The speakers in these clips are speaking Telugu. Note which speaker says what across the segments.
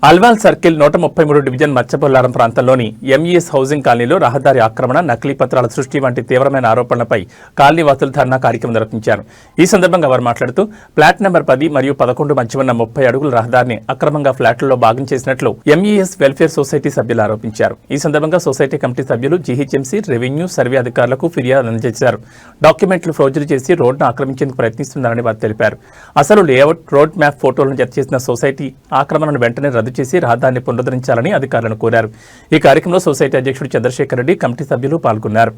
Speaker 1: అల్వాల్ సర్కిల్ 133 డివిజన్ మచ్చబొల్లారం ప్రాంతంలోని ఎంఈఎస్ హౌసింగ్ కాలనీలో రహదారి ఆక్రమణ, నకిలీ పత్రాల సృష్టి వంటి తీవ్రమైన ఆరోపణలపై కాలనీ వాసులు ధర్నా కార్యక్రమం నిర్వహించారు. ఈ సందర్భంగా వారు మాట్లాడుతూ ఫ్లాట్ నెంబర్ 10 మరియు 11 మధ్య ఉన్న 30 అడుగుల రహదారిని అక్రమంగా ఫ్లాట్లలో భాగం చేసినట్లు ఎంఈఎస్ వెల్ఫేర్ సొసైటీ సభ్యులు ఆరోపించారు. ఈ సందర్భంగా సొసైటీ కమిటీ సభ్యులు జీహెచ్ఎంసీ, రెవెన్యూ, సర్వే అధికారులకు ఫిర్యాదు అందజేశారు. డాక్యుమెంట్లు ఫోర్జరీ చేసి రోడ్డును ఆక్రమించేందుకు ప్రయత్నిస్తున్నారని వారు తెలిపారు. అసలు లేఅవుట్, రోడ్ మ్యాప్ ఫోటోలను జత చేసిన సొసైటీ ఆక్రమణను వెంటనే రద్దు చేసి రహదారిని పునరుద్ధరించాలని అధికారులను కోరారు. ఈ కార్యక్రమంలో సొసైటీ అధ్యక్షుడు చంద్రశేఖర్ రెడ్డి, కమిటీ సభ్యులు పాల్గొన్నారు.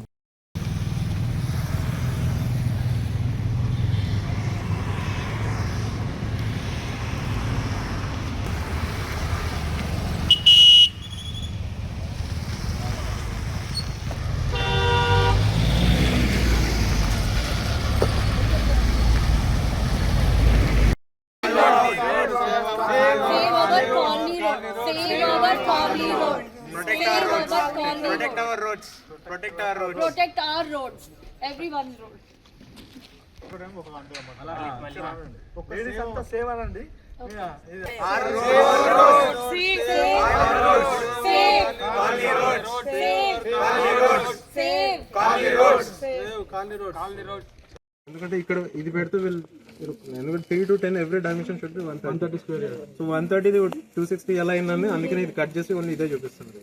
Speaker 2: Protect our roads. Protect our roads. Everyone's roads.
Speaker 3: Ladies anta save anandi.
Speaker 2: Our roads. Save. Save. Kali roads. Save. Kali roads. Save. Kali roads.
Speaker 3: Save Kali roads. ఎందుకంటే ఇక్కడ ఇది పెడితే వీళ్ళు ఎందుకంటే 3 to 10 every dimension should be 130 square yard. So 130 260 ఎలా అయిందని అందుకనే ఇది కట్ చేసి ఓన్లీ ఇదే చూపిస్తున్నారు.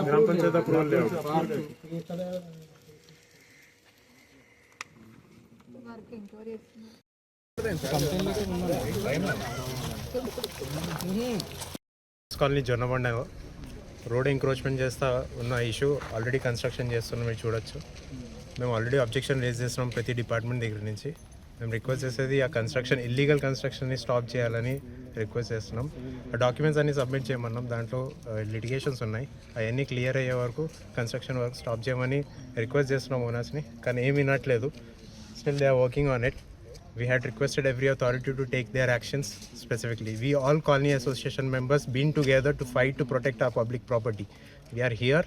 Speaker 3: గ్రామ పంచాయతీ అప్రూవల్ లేవు.
Speaker 4: కాలనీ జొన్నబండ రోడ్ ఎంక్రోచ్మెంట్ చేస్తా ఉన్న ఇష్యూ ఆల్రెడీ కన్స్ట్రక్షన్ చేస్తున్నాం, మీరు చూడొచ్చు. మేము ఆల్రెడీ అబ్జెక్షన్ రేజ్ చేస్తున్నాం ప్రతి డిపార్ట్మెంట్ దగ్గర నుంచి. మేము రిక్వెస్ట్ చేసేది ఆ కన్స్ట్రక్షన్, ఇల్లీగల్ కన్స్ట్రక్షన్ని స్టాప్ చేయాలని రిక్వెస్ట్ చేస్తున్నాం. ఆ డాక్యుమెంట్స్ అన్ని సబ్మిట్ చేయమన్నాం, దాంట్లో లిటిగేషన్స్ ఉన్నాయి, అవన్నీ క్లియర్ అయ్యే వరకు కన్స్ట్రక్షన్ వర్క్ స్టాప్ చేయమని రిక్వెస్ట్ చేస్తున్నాం ఓనర్స్ని. కానీ ఏమి వినట్లేదు. Still they are working on it. We had requested every authority to take their actions specifically. We all colony association members been together to fight to protect our public property. We are here.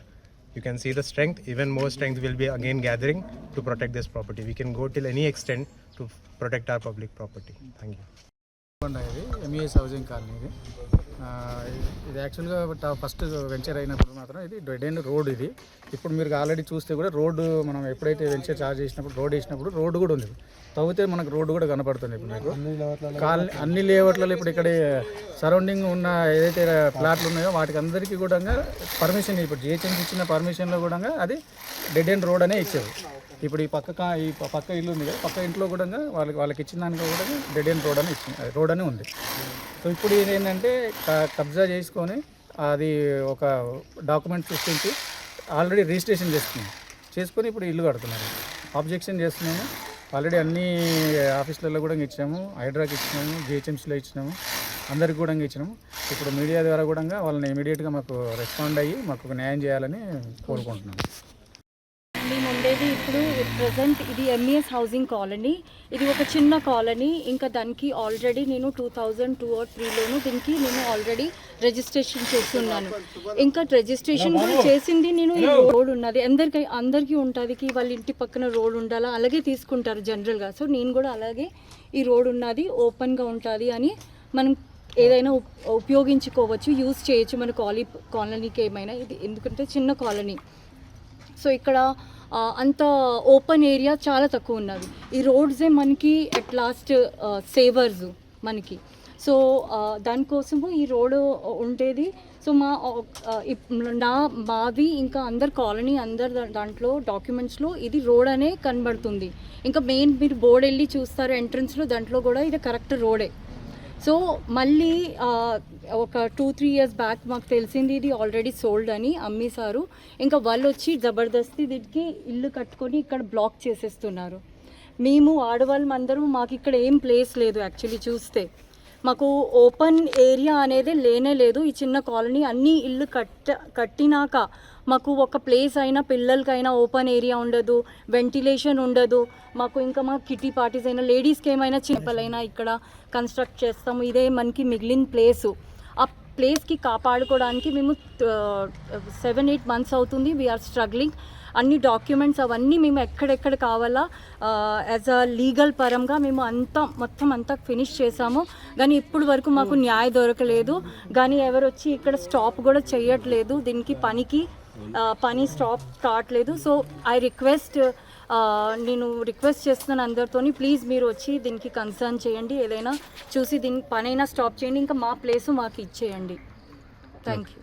Speaker 4: You can see the strength. Even more strength will be again gathering to protect this property. We can go till any extent to protect our public property. Thank you.
Speaker 5: MES housing colony ఇది యాక్చువల్గా ఫస్ట్ వెంచర్ అయినప్పుడు మాత్రం ఇది డెడ్ ఎండ్ రోడ్. ఇది ఇప్పుడు మీరు ఆల్రెడీ చూస్తే కూడా రోడ్డు మనం ఎప్పుడైతే వెంచర్ చార్జ్ చేసినప్పుడు రోడ్ వేసినప్పుడు రోడ్డు కూడా ఉంది, తవ్వితే మనకు రోడ్డు కూడా కనపడుతుంది. ఇప్పుడు మీకు అన్ని లేఅవుట్లలో ఇప్పుడు ఇక్కడ సరౌండింగ్ ఉన్న ఏదైతే ప్లాట్లు ఉన్నాయో వాటికి అందరికీ కూడా పర్మిషన్, ఇప్పుడు జిహెచ్ఎంసీ ఇచ్చిన పర్మిషన్లో కూడా అది డెడ్ ఎండ్ రోడ్ అనే ఇచ్చారు. ఇప్పుడు ఈ పక్క ఇల్లు ఉంది కదా, పక్క ఇంట్లో కూడా వాళ్ళకి ఇచ్చిన దానికి కూడా డెడ్ ఎండ్ రోడ్ అని ఇచ్చింది, రోడ్ అని ఉంది. సో ఇప్పుడు ఇది ఏంటంటే కబ్జా చేసుకొని అది ఒక డాక్యుమెంట్ సృష్టించి ఆల్రెడీ రిజిస్ట్రేషన్ చేసుకొని ఇప్పుడు ఇల్లు కడుతున్నారు. ఆబ్జెక్షన్ చేస్తున్నాము. ఆల్రెడీ అన్ని ఆఫీసులలో కూడా ఇచ్చాము, హైడ్రాకి ఇచ్చినాము, జిహెచ్ఎంసీలో ఇచ్చినాము, అందరికి కూడా ఇచ్చినాము. ఇప్పుడు మీడియా ద్వారా కూడా వాళ్ళని ఇమీడియట్గా మాకు రెస్పాండ్ అయ్యి మాకు న్యాయం చేయాలని కోరుకుంటున్నాము.
Speaker 6: మేము ఉండేది ఇప్పుడు ప్రజెంట్ ఇది ఎంఈఎస్ హౌసింగ్ కాలనీ. ఇది ఒక చిన్న కాలనీ. ఇంకా దానికి ఆల్రెడీ నేను 2002 or 2003లోను దీనికి నేను ఆల్రెడీ రిజిస్ట్రేషన్ చేస్తున్నాను. ఇంకా రిజిస్ట్రేషన్ కూడా చేసింది నేను. ఈ రోడ్ ఉన్నది అందరికీ ఉంటుంది, వాళ్ళ ఇంటి పక్కన రోడ్ ఉండాలా, అలాగే తీసుకుంటారు జనరల్గా. సో నేను కూడా అలాగే ఈ రోడ్ ఉన్నది ఓపెన్గా ఉంటుంది అని మనం ఏదైనా ఉపయోగించుకోవచ్చు, యూజ్ చేయొచ్చు మన కాలనీకి ఏమైనా. ఇది ఎందుకంటే చిన్న కాలనీ, సో ఇక్కడ అంత ఓపెన్ ఏరియా చాలా తక్కువ ఉన్నది. ఈ రోడ్సే మనకి అట్ లాస్ట్ సేవర్స్ మనకి. సో దానికోసము ఈ రోడ్ ఉండేది. సో మావి ఇంకా అందరు కాలనీ అందరు దాంట్లో డాక్యుమెంట్స్లో ఇది రోడ్ అనే కనబడుతుంది. ఇంకా మెయిన్ మీరు బోర్డు వెళ్ళి చూస్తారు ఎంట్రన్స్లో, దాంట్లో కూడా ఇది కరెక్ట్ రోడే. సో మళ్ళీ ఒక 2-3 years బ్యాక్ మాకు తెలిసింది ఇది ఆల్రెడీ సోల్డ్ అని, అమ్మేశారు. ఇంకా వాళ్ళు వచ్చి జబర్దస్తి దీనికి ఇల్లు కట్టుకొని ఇక్కడ బ్లాక్ చేసేస్తున్నారు. మేము ఆడవాళ్ళం అందరూ, మాకు ఇక్కడ ఏం ప్లేస్ లేదు యాక్చువల్లీ చూస్తే. మాకు ఓపెన్ ఏరియా అనేది లేనే లేదు. ఈ చిన్న కాలనీ అన్ని ఇల్లు కట్టినాక మాకు ఒక ప్లేస్ అయినా పిల్లలకైనా ఓపెన్ ఏరియా ఉండదు, వెంటిలేషన్ ఉండదు మాకు. ఇంకా మా కిటీ పార్టీస్ అయినా లేడీస్కి ఏమైనా చిన్నపలైనా ఇక్కడ కన్స్ట్రక్ట్ చేస్తాము. ఇదే మనకి మిగిలిన ప్లేసు. ఆ ప్లేస్కి కాపాడుకోవడానికి మేము 7-8 months అవుతుంది. We are struggling. అన్ని డాక్యుమెంట్స్ అవన్నీ మేము ఎక్కడెక్కడ కావాలా యాజ్ అ లీగల్ పరంగా మేము మొత్తం అంతా ఫినిష్ చేసాము. కానీ ఇప్పుడు వరకు మాకు న్యాయం దొరకలేదు. కానీ ఎవరు వచ్చి ఇక్కడ స్టాప్ కూడా చేయట్లేదు, దీనికి పని స్టాప్ కావట్లేదు. సో నేను రిక్వెస్ట్ చేస్తున్నాను అందరితోని, ప్లీజ్ మీరు వచ్చి దీనికి కన్సర్న్ చేయండి, ఏదైనా చూసి దీని పనైనా స్టాప్ చేయండి, ఇంకా మా ప్లేసు మాకు ఇచ్చేయండి. Thank you.